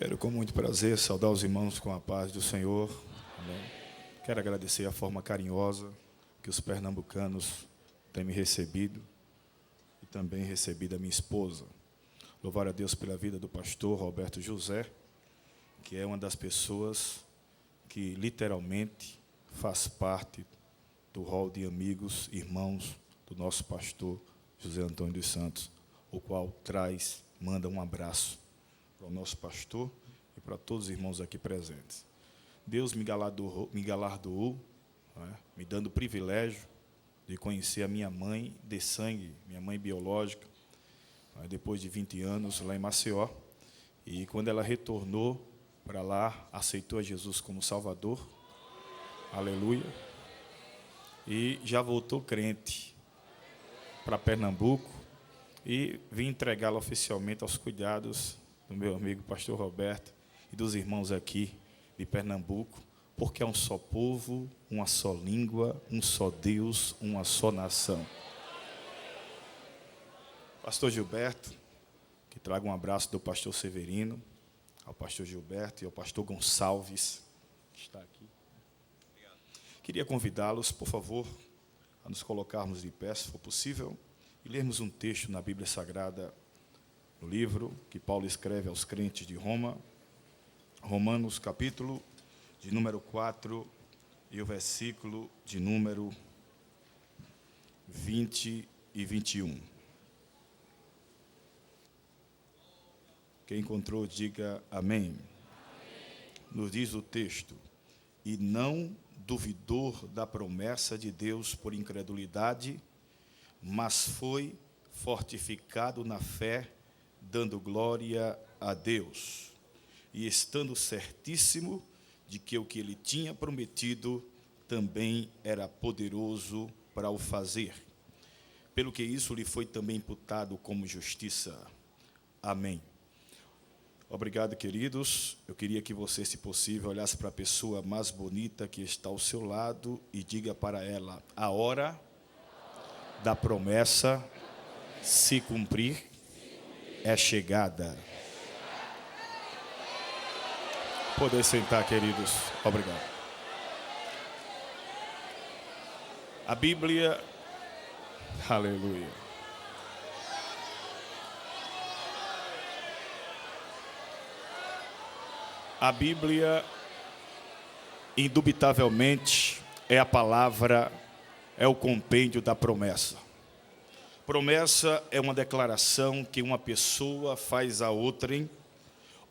Quero com muito prazer saudar os irmãos com a paz do Senhor. Amém. Quero agradecer a forma carinhosa que os pernambucanos têm me recebido e também recebido a minha esposa. Louvar a Deus pela vida do pastor Roberto José, que é uma das pessoas que literalmente faz parte do rol de amigos, irmãos do nosso pastor José Antônio dos Santos, o qual manda um abraço para o nosso pastor e para todos os irmãos aqui presentes. Deus me galardoou, me dando o privilégio de conhecer a minha mãe de sangue, minha mãe biológica, depois de 20 anos lá em Maceió. E quando ela retornou para lá, aceitou a Jesus como Salvador, aleluia, e já voltou crente para Pernambuco e vim entregá-la oficialmente aos cuidados do meu amigo pastor Roberto e dos irmãos aqui de Pernambuco, porque é um só povo, uma só língua, um só Deus, uma só nação. Pastor Gilberto, que traga um abraço do pastor Severino, ao pastor Gilberto e ao pastor Gonçalves, que está aqui. Obrigado. Queria convidá-los, por favor, a nos colocarmos de pé, se for possível, e lermos um texto na Bíblia Sagrada, no livro que Paulo escreve aos crentes de Roma, Romanos, capítulo de número 4, e o versículo de número 20 e 21. Quem encontrou, diga amém. Amém. Nos diz o texto: e não duvidou da promessa de Deus por incredulidade, mas foi fortificado na fé, dando glória a Deus, e estando certíssimo de que o que ele tinha prometido também era poderoso para o fazer. Pelo que isso lhe foi também imputado como justiça. Amém. Obrigado, queridos. Eu queria que você, se possível, olhasse para a pessoa mais bonita que está ao seu lado e diga para ela: a hora da promessa se cumprir é chegada. Poder sentar, queridos. Obrigado. A Bíblia, aleluia. A Bíblia, indubitavelmente, é a palavra, é o compêndio da promessa. Promessa é uma declaração que uma pessoa faz a outrem,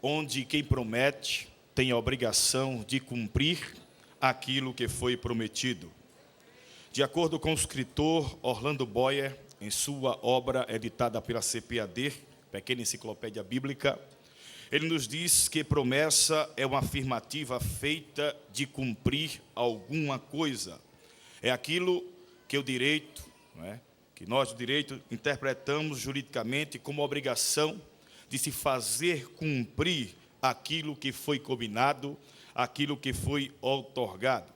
onde quem promete tem a obrigação de cumprir aquilo que foi prometido. De acordo com o escritor Orlando Boyer, em sua obra editada pela CPAD, Pequena Enciclopédia Bíblica, ele nos diz que promessa é uma afirmativa feita de cumprir alguma coisa. É aquilo que o direito, que nós, do direito, interpretamos juridicamente como obrigação de se fazer cumprir aquilo que foi combinado, aquilo que foi outorgado.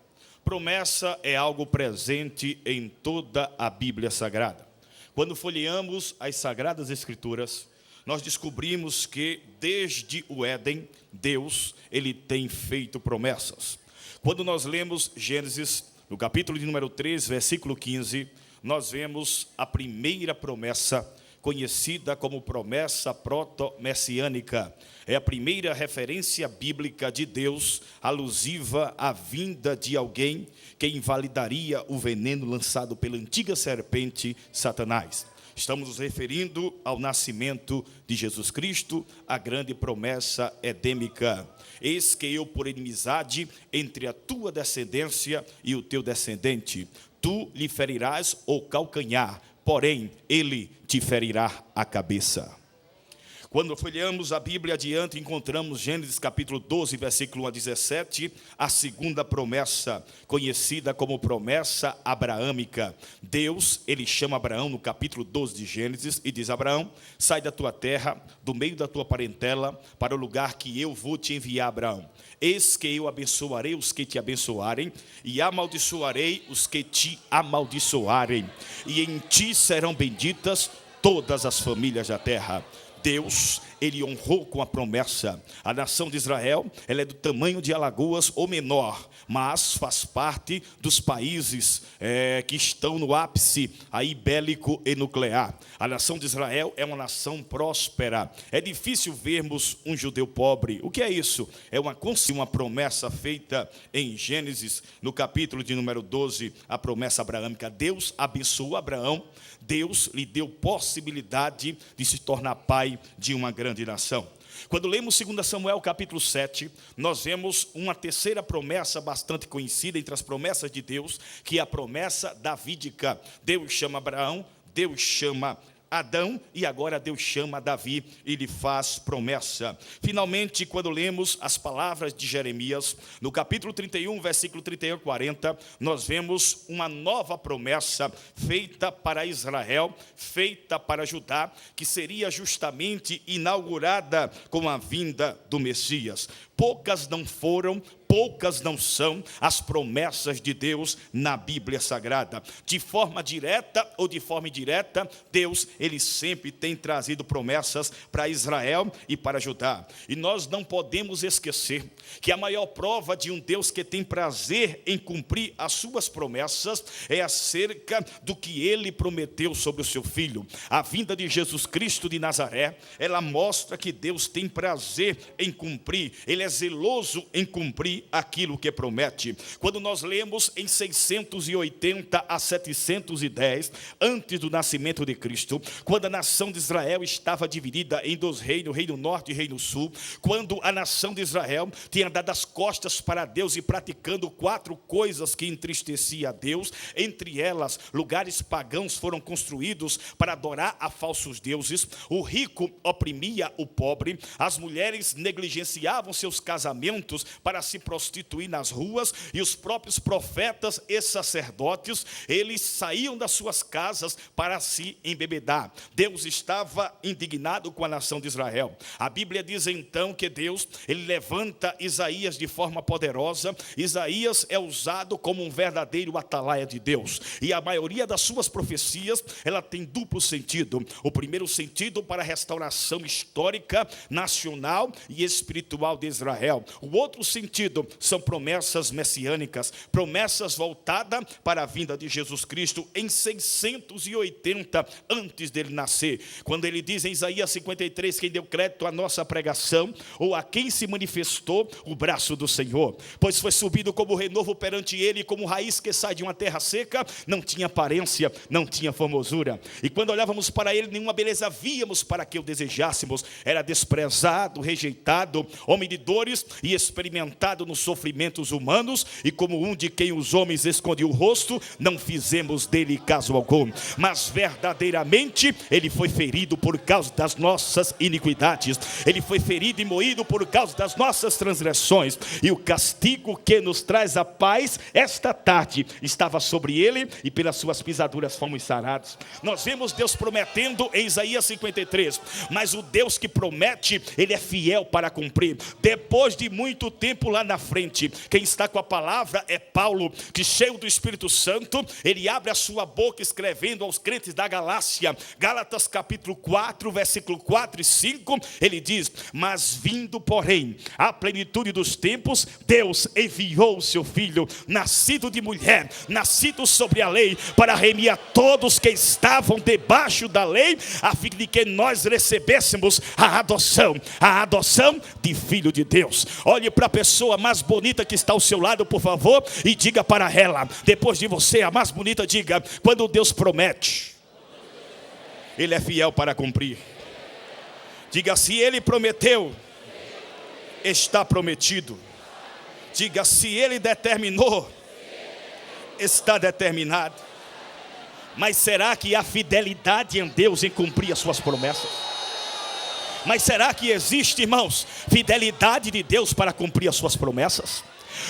Promessa é algo presente em toda a Bíblia Sagrada. Quando folheamos as Sagradas Escrituras, nós descobrimos que, desde o Éden, Deus, ele tem feito promessas. Quando nós lemos Gênesis, no capítulo de número 3, versículo 15, nós vemos a primeira promessa, conhecida como promessa proto-messiânica. É a primeira referência bíblica de Deus, alusiva à vinda de alguém que invalidaria o veneno lançado pela antiga serpente Satanás. Estamos nos referindo ao nascimento de Jesus Cristo, a grande promessa edêmica. Eis que eu por inimizade entre a tua descendência e o teu descendente. Tu lhe ferirás o calcanhar, porém ele te ferirá a cabeça. Quando folheamos a Bíblia adiante, encontramos Gênesis capítulo 12, versículo 1 a 17, a segunda promessa, conhecida como promessa abraâmica. Deus, ele chama Abraão no capítulo 12 de Gênesis e diz: Abraão, sai da tua terra, do meio da tua parentela, para o lugar que eu vou te enviar, Abraão. Eis que eu abençoarei os que te abençoarem, e amaldiçoarei os que te amaldiçoarem, e em ti serão benditas todas as famílias da terra. Deus, ele honrou com a promessa. A nação de Israel, ela é do tamanho de Alagoas ou menor, mas faz parte dos países que estão no ápice aí bélico e nuclear. A nação de Israel é uma nação próspera. É difícil vermos um judeu pobre. O que é isso? É uma promessa feita em Gênesis, no capítulo de número 12, a promessa abraâmica. Deus abençoou Abraão, Deus lhe deu possibilidade de se tornar pai de uma grande nação. Quando lemos 2 Samuel capítulo 7, nós vemos uma terceira promessa bastante conhecida entre as promessas de Deus, que é a promessa davídica. Deus chama Abraão, Deus chama Adão, e agora Deus chama Davi e lhe faz promessa. Finalmente, quando lemos as palavras de Jeremias, no capítulo 31, versículo 31 a 40, nós vemos uma nova promessa feita para Israel, feita para Judá, que seria justamente inaugurada com a vinda do Messias. Poucas não foram, poucas não são as promessas de Deus na Bíblia Sagrada. De forma direta ou de forma indireta, Deus, ele sempre tem trazido promessas para Israel e para Judá. E nós não podemos esquecer que a maior prova de um Deus que tem prazer em cumprir as suas promessas é acerca do que ele prometeu sobre o seu filho. A vinda de Jesus Cristo de Nazaré, ela mostra que Deus tem prazer em cumprir, ele é zeloso em cumprir aquilo que promete. Quando nós lemos em 680 a 710, antes do nascimento de Cristo, quando a nação de Israel estava dividida em dois reinos, Reino Norte e Reino Sul, quando a nação de Israel tinha dado as costas para Deus e praticando 4 coisas que entristecia a Deus, entre elas, lugares pagãos foram construídos para adorar a falsos deuses, o rico oprimia o pobre, as mulheres negligenciavam seus casamentos para se prostituir nas ruas, e os próprios profetas e sacerdotes, eles saíam das suas casas para se embebedar. Deus estava indignado com a nação de Israel. A Bíblia diz então que Deus, ele levanta Isaías de forma poderosa. Isaías é usado como um verdadeiro atalaia de Deus, e a maioria das suas profecias, ela tem duplo sentido. O primeiro sentido para a restauração histórica, nacional e espiritual de Israel. O outro sentido são promessas messiânicas, promessas voltadas para a vinda de Jesus Cristo em 680 antes dele nascer. Quando ele diz em Isaías 53, quem deu crédito à nossa pregação, ou a quem se manifestou o braço do Senhor, pois foi subido como renovo perante ele, como raiz que sai de uma terra seca, não tinha aparência, não tinha formosura, e quando olhávamos para ele, nenhuma beleza víamos para que o desejássemos. Era desprezado, rejeitado, homem de dores e experimentado nos sofrimentos humanos, e como um de quem os homens escondiam o rosto, não fizemos dele caso algum, mas verdadeiramente ele foi ferido por causa das nossas iniquidades, ele foi ferido e moído por causa das nossas transgressões, e o castigo que nos traz a paz esta tarde estava sobre ele, e pelas suas pisaduras fomos sarados. Nós vemos Deus prometendo em Isaías 53, mas o Deus que promete, ele é fiel para cumprir. Depois de muito tempo lá na frente, quem está com a palavra é Paulo, que cheio do Espírito Santo, ele abre a sua boca escrevendo aos crentes da Galácia, Gálatas capítulo 4, versículo 4 e 5, ele diz: mas vindo porém a plenitude dos tempos, Deus enviou o seu filho, nascido de mulher, nascido sobre a lei, para remir a todos que estavam debaixo da lei, a fim de que nós recebêssemos a adoção de filho de Deus. Olhe para a pessoa mais bonita que está ao seu lado, por favor, e diga para ela, depois de você, a mais bonita, diga: quando Deus promete, ele é fiel para cumprir. Diga: se ele prometeu, está prometido. Diga: se ele determinou, está determinado. Mas será que há fidelidade em Deus em cumprir as suas promessas? Mas será que existe, irmãos, fidelidade de Deus para cumprir as suas promessas?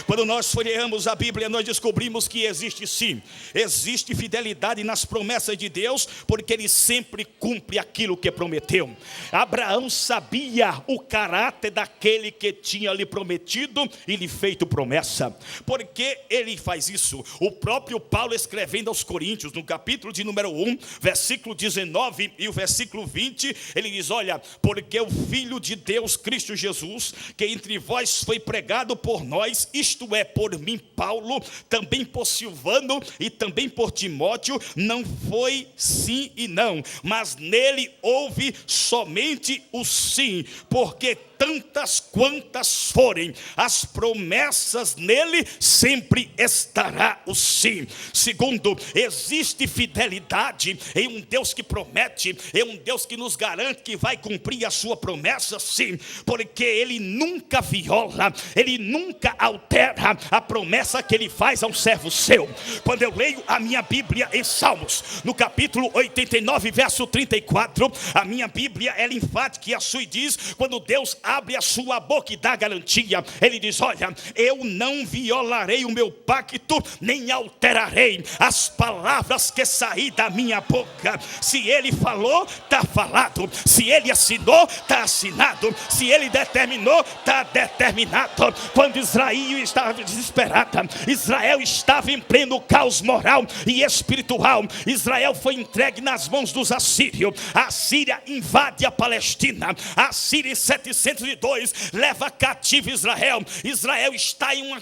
Quando nós folheamos a Bíblia, nós descobrimos que existe sim, existe fidelidade nas promessas de Deus, porque Ele sempre cumpre aquilo que prometeu. Abraão sabia o caráter daquele que tinha lhe prometido e lhe feito promessa. Por que ele faz isso? O próprio Paulo, escrevendo aos Coríntios, no capítulo de número 1, versículo 19 e o versículo 20, ele diz: olha, porque o Filho de Deus, Cristo Jesus, que entre vós foi pregado por nós, isto é, por mim, Paulo, também por Silvano e também por Timóteo, não foi sim e não, mas nele houve somente o sim, porque tantas quantas forem as promessas, nele sempre estará o sim. Segundo, existe fidelidade em um Deus que promete, em um Deus que nos garante que vai cumprir a sua promessa, sim, porque Ele nunca viola, Ele nunca altera a promessa que Ele faz ao servo seu. Quando eu leio a minha Bíblia em Salmos, no capítulo 89, verso 34, a minha Bíblia é enfática e a sua diz, quando Deus abre a sua boca e dá garantia, Ele diz: olha, eu não violarei o meu pacto, nem alterarei as palavras que saí da minha boca. Se Ele falou, está falado. Se Ele assinou, está assinado. Se Ele determinou, está determinado. Quando Israel estava desesperada, Israel estava em pleno caos moral e espiritual, Israel foi entregue nas mãos dos assírios. A Síria invade a Palestina. A Síria em 702 leva cativo Israel. Israel está em um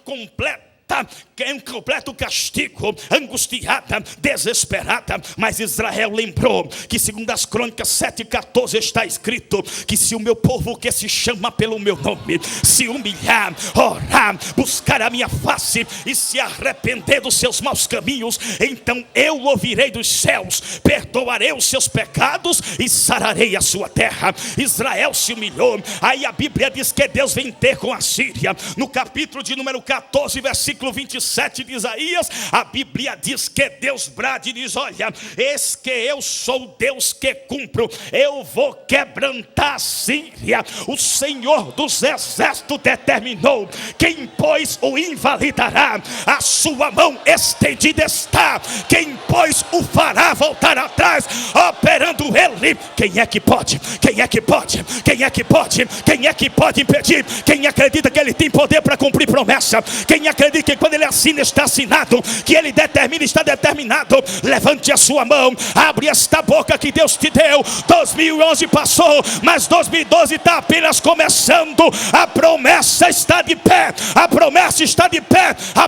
completo castigo, angustiada, desesperada. Mas Israel lembrou que segundo as Crônicas 7:14 está escrito que se o meu povo que se chama pelo meu nome se humilhar, orar, buscar a minha face e se arrepender dos seus maus caminhos, então eu ouvirei dos céus, perdoarei os seus pecados e sararei a sua terra. Israel se humilhou. Aí a Bíblia diz que Deus vem ter com a Síria. No capítulo de número 14, versículo 27 de Isaías, a Bíblia diz que Deus brada e diz: olha, eis que eu sou Deus que cumpro, eu vou quebrantar a Síria. O Senhor dos exércitos determinou: quem pois o invalidará? A sua mão estendida está, quem pois o fará voltar atrás? Operando ele, quem é que pode? Quem é que pode? Quem é que pode? Quem é que pode impedir? Quem acredita que Ele tem poder para cumprir promessa? Quem acredita que quando Ele assina está assinado, que Ele determina está determinado? Levante a sua mão, abre esta boca que Deus te deu. 2011 passou, mas 2012 está apenas começando. A promessa está de pé, a promessa está de pé, a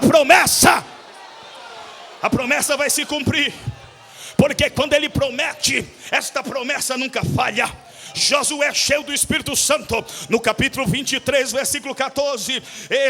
promessa vai se cumprir, porque quando Ele promete, esta promessa nunca falha. Josué, cheio do Espírito Santo, no capítulo 23, versículo 14,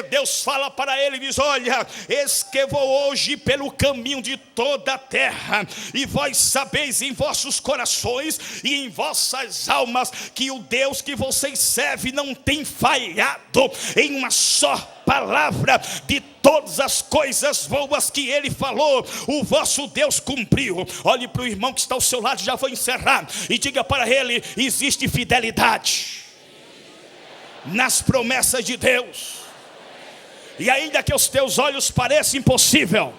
Deus fala para ele e diz: olha, eis que vou hoje pelo caminho de toda a terra, e vós sabeis em vossos corações e em vossas almas que o Deus que vocês servem não tem falhado em uma só palavra. De todas as coisas boas que Ele falou, o vosso Deus cumpriu. Olhe para o irmão que está ao seu lado, já vou encerrar, e diga para ele: existe fidelidade nas promessas de Deus, e ainda que os teus olhos pareçam impossível,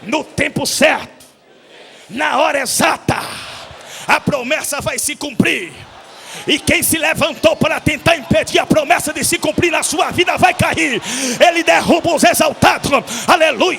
no tempo certo, na hora exata, a promessa vai se cumprir. E quem se levantou para tentar impedir a promessa de se cumprir na sua vida vai cair. Ele derruba os exaltados, aleluia.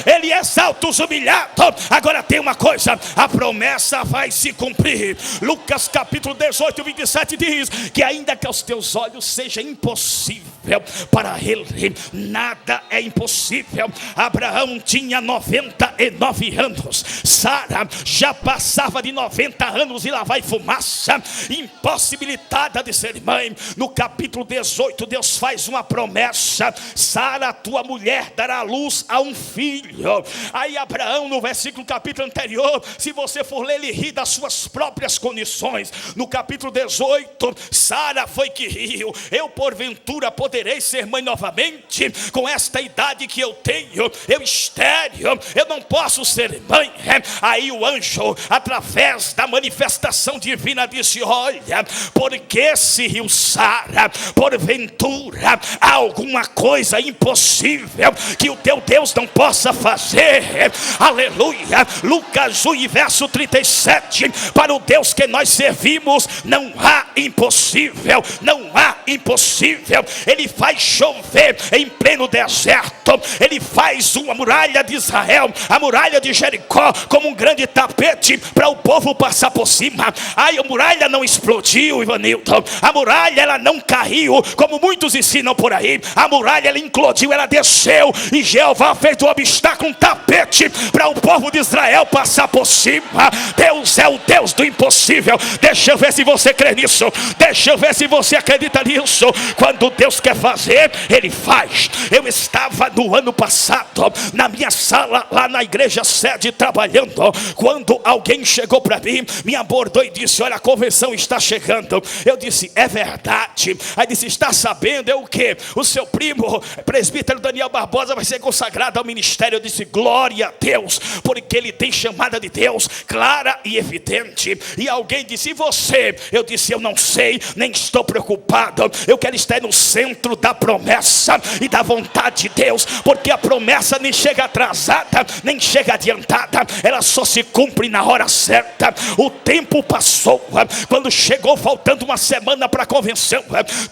Ele exalta os humilhados. Agora tem uma coisa: a promessa vai se cumprir. Lucas capítulo 18, 27 diz que ainda que aos teus olhos seja impossível, para Ele nada é impossível. Abraão tinha 99 anos, Sara já passava de 90 anos e lá vai fumaça, impossibilitada de ser mãe. No capítulo 18 Deus faz uma promessa: Sara, tua mulher, dará luz a um filho. Aí Abraão, no versículo capítulo anterior, se você for ler, ele ri das suas próprias condições. No capítulo 18, Sara foi que riu: eu porventura poderei ser mãe novamente com esta idade que eu tenho? Eu estéril, eu não posso ser mãe. Aí o anjo, através da manifestação divina, disse: olha, porque se Sara, porventura há alguma coisa impossível que o teu Deus não possa fazer. Aleluia. Lucas 1, verso 37. Para o Deus que nós servimos não há impossível, não há impossível. Ele faz chover em pleno deserto. Ele faz uma muralha de Israel, a muralha de Jericó, como um grande tapete para o povo passar por cima. Ai, a muralha não explodiu, Ivanilton. A muralha, ela não caiu, como muitos ensinam por aí. A muralha, ela implodiu, ela desceu, e Jeová fez do obstáculo um tapete para o povo de Israel passar por cima. Deus é o Deus do impossível. Deixa eu ver se você crê nisso. Deixa eu ver se você acredita nisso. Quando Deus quer fazer, Ele faz. Eu estava no ano passado na minha sala lá na igreja sede trabalhando, quando alguém chegou para mim, me abordou e disse: olha, a convenção está chegando. Eu disse: é verdade? Aí disse: está sabendo? É o quê? O seu primo, presbítero Daniel Barbosa, vai ser consagrado ao ministério. Eu disse: glória a Deus, porque ele tem chamada de Deus clara e evidente. E alguém disse: e você? Eu disse: eu não sei, nem estou preocupado. Eu quero estar no centro da promessa e da vontade de Deus, porque a promessa nem chega atrasada, nem chega adiantada, ela só se cumpre na hora certa. O tempo passou, quando chegou faltando uma semana para a convenção,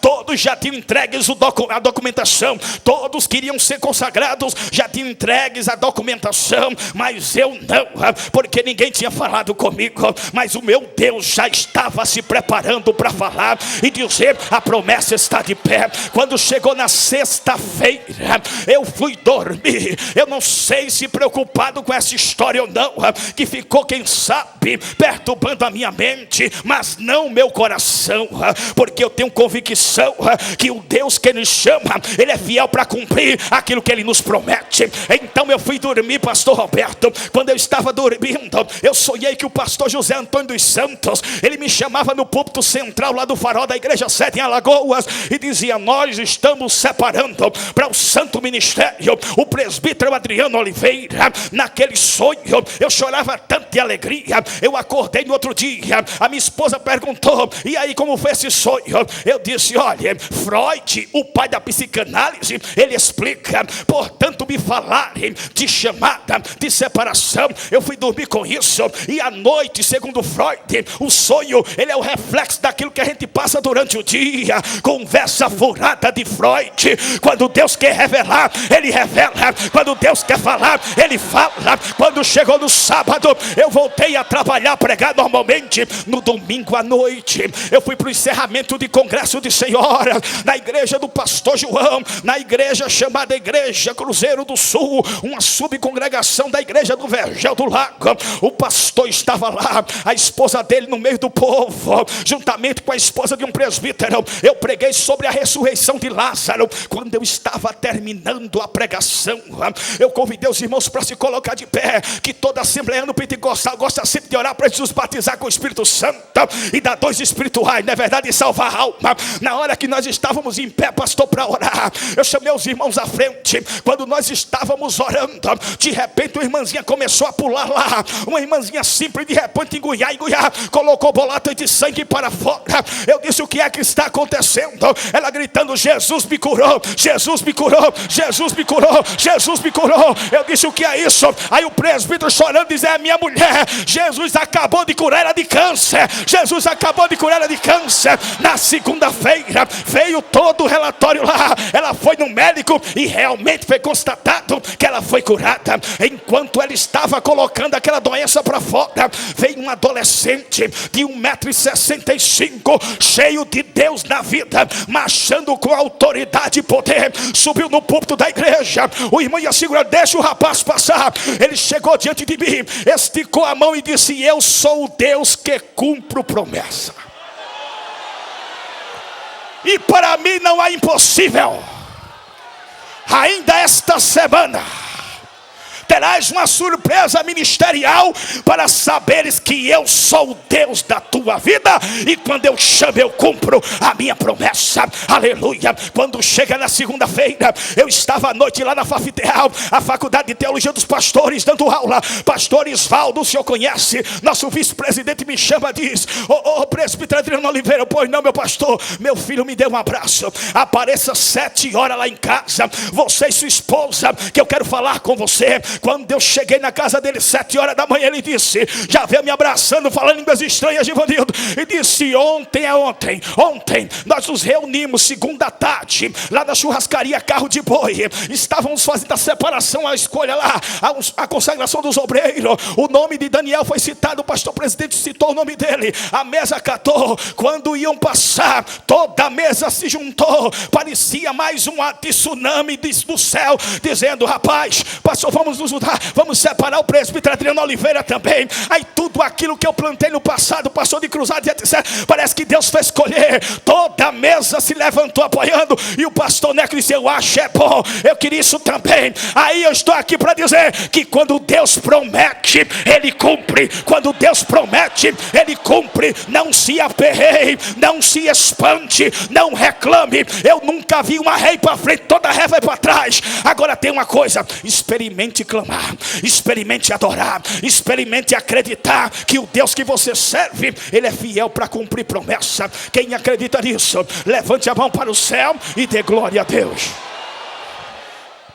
todos já tinham entregues a documentação, todos queriam ser consagrados, já tinham entregues a documentação, mas eu não, porque ninguém tinha falado comigo. Mas o meu Deus já estava se preparando para falar e dizer: a promessa está de pé. Quando chegou na sexta-feira, eu fui dormir. Eu não sei se preocupado com essa história ou não, que ficou, quem sabe, perturbando a minha mente, mas não meu coração, porque eu tenho convicção que o Deus que nos chama, Ele é fiel para cumprir aquilo que Ele nos promete. Então eu fui dormir, pastor Roberto. Quando eu estava dormindo, eu sonhei que o pastor José Antônio dos Santos, ele me chamava no púlpito central lá do farol da igreja sede em Alagoas e dizia: nós estamos separando para o santo ministério o presbítero Adriano Oliveira. Naquele sonho eu chorava tanto de alegria. Eu acordei no outro dia, a minha esposa perguntou: e aí, como foi esse sonho? Eu disse: olha, Freud, o pai da psicanálise, ele explica. Portanto, me falarem de chamada, de separação, eu fui dormir com isso. E à noite, segundo Freud, o sonho, ele é o reflexo daquilo que a gente passa durante o dia. Conversa furada de Freud. Quando Deus quer revelar, Ele revela. Quando Deus quer falar, Ele fala. Quando chegou no sábado, eu voltei a trabalhar, pregar normalmente. No domingo à noite, eu fui para o encerramento de congresso de senhoras, na igreja do pastor João, na igreja chamada Igreja Cruzeiro do Sul, uma subcongregação da igreja do Vergel do Lago. O pastor estava lá, a esposa dele no meio do povo, juntamente com a esposa de um presbítero. Eu preguei sobre a ressurreição de Lázaro. Quando eu estava terminando a pregação, eu convidei os irmãos para se colocar de pé, que toda assembleia pentecostal gosta sempre de orar para Jesus batizar com o Espírito Santo e dar dons espirituais, não é verdade, e salvar a alma. Na hora que nós estávamos em pé, pastor, para orar, eu chamei os irmãos à frente. Quando nós estávamos orando, de repente uma irmãzinha começou a pular lá, uma irmãzinha simples, de repente enguiar, colocou bolota de sangue para fora. Eu disse: o que é que está acontecendo? Ela gritando: Jesus me curou, Jesus me curou, Jesus me curou, Jesus me curou. Eu disse: o que é isso? Aí o presbítero chorando diz: é a minha mulher, Jesus acabou de curar ela de câncer, Jesus acabou de curar ela de câncer. Na segunda-feira veio todo o relatório lá, ela foi no médico e realmente foi constatado que ela foi curada. Enquanto ela estava colocando aquela doença para fora, veio um adolescente de 1,65 m, cheio de Deus na vida, marchando com autoridade e poder, subiu no púlpito da igreja. O irmão ia segurar: deixa o rapaz passar. Ele chegou diante de mim, esticou a mão e disse: eu sou o Deus que cumpro promessa, e para mim não há impossível. Ainda esta semana terás uma surpresa ministerial para saberes que eu sou o Deus da tua vida, e quando eu chamo eu cumpro a minha promessa. Aleluia. Quando chega na segunda-feira, eu estava à noite lá na Fafiteal, a Faculdade de Teologia dos Pastores, dando aula. Pastor Isvaldo, o senhor conhece? Nosso vice-presidente me chama e diz: ô presbítero Adriano Oliveira. Pois não, meu pastor. Meu filho me deu um abraço. Apareça 7 horas lá em casa, você e sua esposa, que eu quero falar com você. Quando eu cheguei na casa dele 7 horas da manhã, ele disse, já veio me abraçando, falando línguas estranhas, Givanildo, e disse: ontem nós nos reunimos segunda tarde lá na churrascaria Carro de Boi. Estávamos fazendo a separação, a escolha lá, a consagração dos obreiros. O nome de Daniel foi citado, o pastor presidente citou o nome dele. A mesa catou. Quando iam passar, toda a mesa se juntou. Parecia mais um tsunami do céu, dizendo: rapaz, pastor, vamos nos juntar, vamos separar o presbítero Adriano Oliveira também. Aí tudo aquilo que eu plantei no passado, pastor de cruzado, etc., parece que Deus fez colher. Toda a mesa se levantou apoiando, e o pastor Neco disse: eu acho é bom, eu queria isso também. Aí eu estou aqui para dizer que quando Deus promete, Ele cumpre. Quando Deus promete, Ele cumpre. Não se aperreie, não se espante, não reclame. Eu nunca vi uma rei para frente, toda ré vai para trás. Agora tem uma coisa: experimente clamar, experimente adorar, experimente acreditar que o Deus que você serve, Ele é fiel para cumprir promessa. Quem acredita nisso, levante a mão para o céu e dê glória a Deus.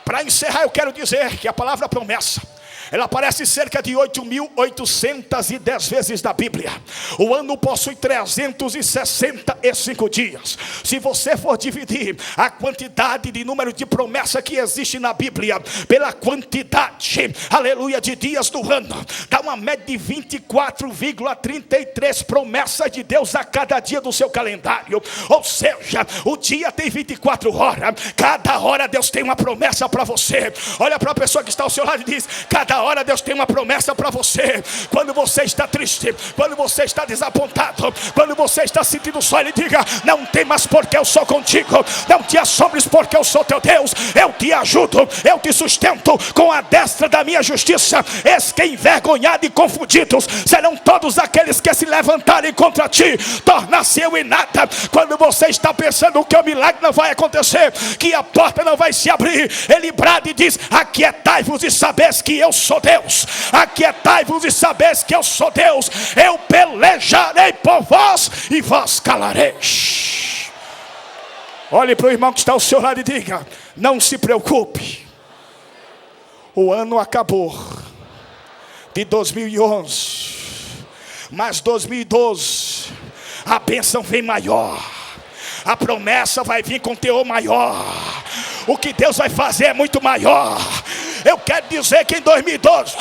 Para encerrar, eu quero dizer que a palavra promessa, ela aparece cerca de 8.810 vezes na Bíblia. O ano possui 365 dias. Se você for dividir a quantidade de número de promessa que existe na Bíblia pela quantidade, aleluia, de dias do ano, dá uma média de 24,33 promessas de Deus a cada dia do seu calendário. Ou seja, o dia tem 24 horas. Cada hora Deus tem uma promessa para você. Olha para a pessoa que está ao seu lado e diz: cada hora Deus tem uma promessa para você. Quando você está triste, quando você está desapontado, quando você está sentindo só, Ele diga: não temas, porque eu sou contigo. Não te assombres, porque eu sou teu Deus. Eu te ajudo, eu te sustento com a destra da minha justiça. Eis que envergonhados e confundidos serão todos aqueles que se levantarem contra ti. Torna-se eu em nada. Quando você está pensando que o milagre não vai acontecer, que a porta não vai se abrir, Ele brada e diz: aquietai-vos e sabeis que eu sou Deus. Aquietai-vos e sabeis que eu sou Deus. Eu pelejarei por vós e vós calareis. Olhe para o irmão que está ao seu lado e diga: não se preocupe. O ano acabou de 2011, mas 2012 a bênção vem maior. A promessa vai vir com teor maior. O que Deus vai fazer é muito maior. Eu quero dizer que em 2012,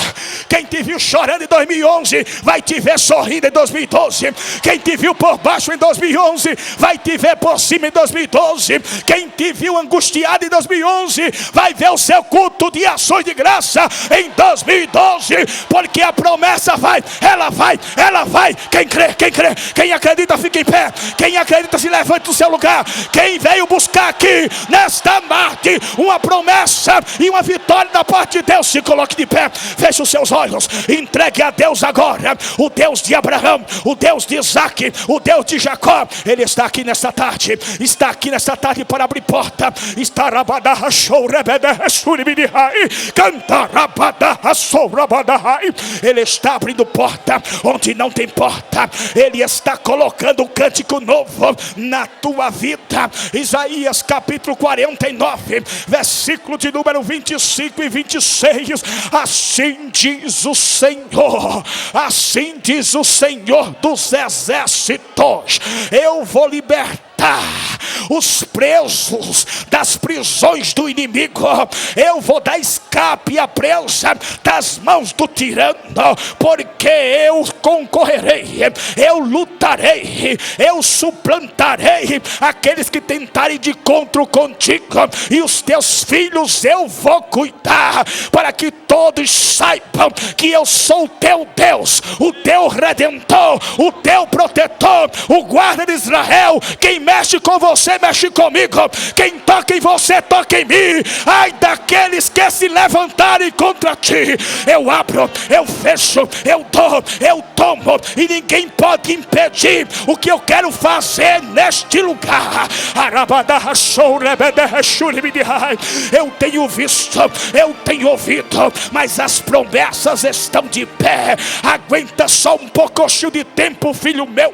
quem te viu chorando em 2011 vai te ver sorrindo em 2012. Quem te viu por baixo em 2011 vai te ver por cima em 2012. Quem te viu angustiado em 2011 vai ver o seu culto de ações de graça em 2012. Porque a promessa vai, ela vai, ela vai. Quem crê, quem acredita fica em pé. Quem acredita se levante do seu lugar. Quem veio buscar aqui nesta noite uma promessa e uma vitória da parte de Deus, se coloque de pé, feche os seus olhos, entregue a Deus agora. O Deus de Abraão, o Deus de Isaac, o Deus de Jacó, Ele está aqui nesta tarde. Está aqui nesta tarde para abrir porta. Ele está abrindo porta onde não tem porta. Ele está colocando um cântico novo na tua vida. Isaías capítulo 49, versículo de número 25 e 26. Assim diz o Senhor, assim diz o Senhor dos exércitos: eu vou libertar os presos das prisões do inimigo. Eu vou dar escape à presa das mãos do tirano, porque eu concorrerei, eu lutarei, eu suplantarei aqueles que tentarem de encontro contigo, e os teus filhos eu vou cuidar, para que todos saibam que eu sou o teu Deus, o teu Redentor, o teu protetor, o guarda de Israel, quem mexe com você, mexe comigo. Quem toca em você, toca em mim. Ai daqueles que se levantarem contra ti. Eu abro, eu fecho, eu dou, eu tomo, e ninguém pode impedir o que eu quero fazer neste lugar. Eu tenho visto, eu tenho ouvido, mas as promessas estão de pé. Aguenta só um pouco de tempo, filho meu,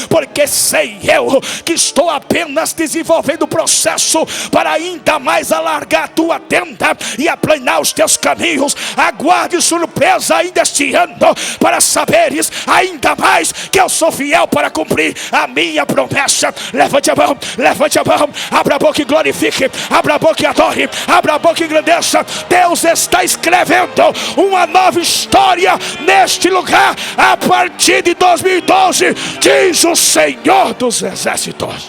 porque sei eu que estou apenas desenvolvendo o processo para ainda mais alargar a tua tenda e aplanar os teus caminhos. Aguarde surpresa ainda este ano, para saberes ainda mais que eu sou fiel para cumprir a minha promessa. Levante a mão, abra a boca e glorifique, abra a boca e adore, abra a boca e engrandeça. Deus está escrevendo uma nova história neste lugar a partir de 2012, diz o Senhor dos Exércitos.